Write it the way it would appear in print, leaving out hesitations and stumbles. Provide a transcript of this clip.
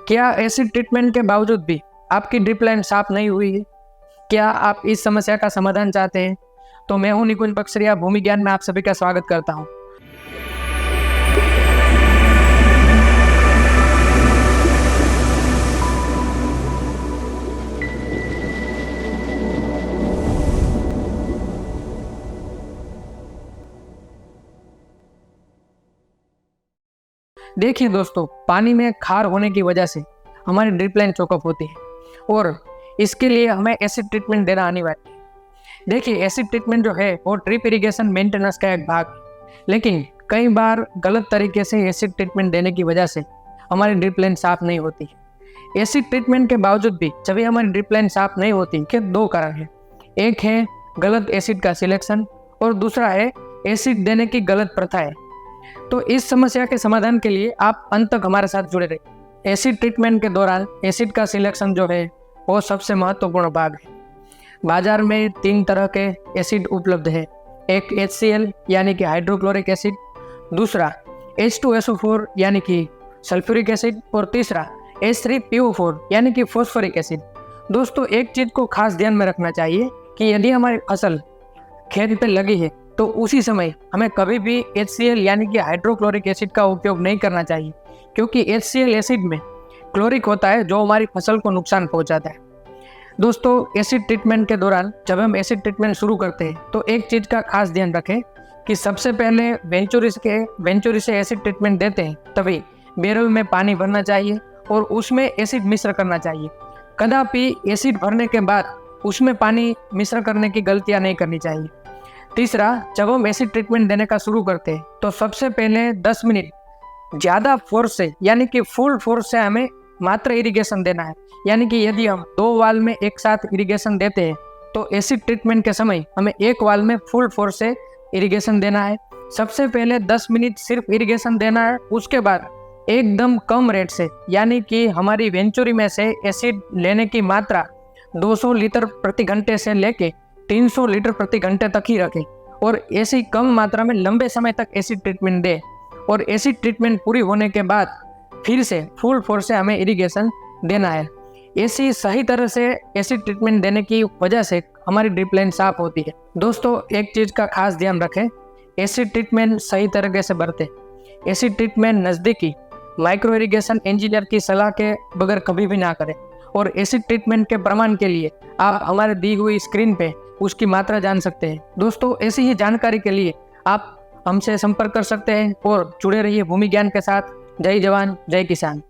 क्या acid treatment के बावजूद भी आपकी ड्रिप लाइन साफ नहीं हुई है? क्या आप इस समस्या का समाधान चाहते हैं? तो मैं हूं निकुंज बक्सरिया, भूमि ज्ञान में आप सभी का स्वागत करता हूं। देखिए दोस्तों, पानी में खार होने की वजह से हमारी ड्रिप लाइन चोकअप होती है और इसके लिए हमें एसिड ट्रीटमेंट देना अनिवार्य है। देखिए, एसिड ट्रीटमेंट जो है वो ड्रिप इरिगेशन मेंटेनेंस का एक भाग है, लेकिन कई बार गलत तरीके से एसिड ट्रीटमेंट देने की वजह से हमारी ड्रिप लाइन साफ नहीं होती है। एसिड ट्रीटमेंट के बावजूद भी जब हमारी ड्रिप लाइन साफ नहीं होती के दो कारण है। एक है गलत एसिड का सिलेक्शन और दूसरा है एसिड देने की गलत प्रथा है। तो इस समस्या के समाधान के लिए आप अंत तक हमारे साथ जुड़े रहिए। एसिड ट्रीटमेंट के दौरान एसिड का सिलेक्शन जो है वो सबसे महत्वपूर्ण भाग है। बाजार में 3 तरह के एसिड उपलब्ध है। एक HCl यानी कि हाइड्रोक्लोरिक एसिड, दूसरा H2SO4 यानी कि सल्फ्यूरिक एसिड और तीसरा H3PO4 यानी कि फॉस्फोरिक एसिड। दोस्तों, एक चीज़ को खास ध्यान में रखना चाहिए कि यदि हमारी फसल खेत पे लगी है तो उसी समय हमें कभी भी HCl यानी कि हाइड्रोक्लोरिक एसिड का उपयोग नहीं करना चाहिए, क्योंकि HCl एसिड में क्लोरिक होता है जो हमारी फसल को नुकसान पहुंचाता है। दोस्तों, एसिड ट्रीटमेंट के दौरान जब हम एसिड ट्रीटमेंट शुरू करते हैं तो एक चीज़ का खास ध्यान रखें कि सबसे पहले वेंचुरी से एसिड ट्रीटमेंट देते हैं तभी बैरल में पानी भरना चाहिए और उसमें एसिड मिश्र करना चाहिए। कदापि एसिड भरने के बाद उसमें पानी मिश्र करने की गलतियाँ नहीं करनी चाहिए। तीसरा, जब हम एसिड ट्रीटमेंट देने का शुरू करते हैं तो सबसे पहले 10 मिनट ज़्यादा फोर्स से यानी कि फुल फोर्स से हमें मात्र इरिगेशन देना है। यानी कि यदि हम 2 वाल में एक साथ इरिगेशन देते हैं तो एसिड ट्रीटमेंट के समय हमें एक वाल में फुल फोर्स से इरिगेशन देना है। सबसे पहले 10 मिनट सिर्फ इरिगेशन देना है, उसके बाद एकदम कम रेट से यानी कि हमारी वेंचुरी में से एसिड लेने की मात्रा 200 लीटर प्रति घंटे से लेके 300 लीटर प्रति घंटे तक ही रखें और ऐसी कम मात्रा में लंबे समय तक एसिड ट्रीटमेंट दें। और एसिड ट्रीटमेंट पूरी होने के बाद फिर से फुल फोर्स से हमें इरिगेशन देना है। ऐसी सही तरह से एसिड ट्रीटमेंट देने की वजह से हमारी ड्रिप लाइन साफ होती है। दोस्तों, एक चीज़ का खास ध्यान रखें, एसिड ट्रीटमेंट सही तरीके से बरतें। एसिड ट्रीटमेंट नज़दीकी माइक्रो इरिगेशन इंजीनियर की सलाह के बगैर कभी भी ना करें। और एसिड ट्रीटमेंट के प्रमाण के लिए आप हमारे दी हुई स्क्रीन पे उसकी मात्रा जान सकते हैं। दोस्तों, ऐसी ही जानकारी के लिए आप हमसे संपर्क कर सकते हैं और जुड़े रहिए भूमि ज्ञान के साथ। जय जवान, जय किसान।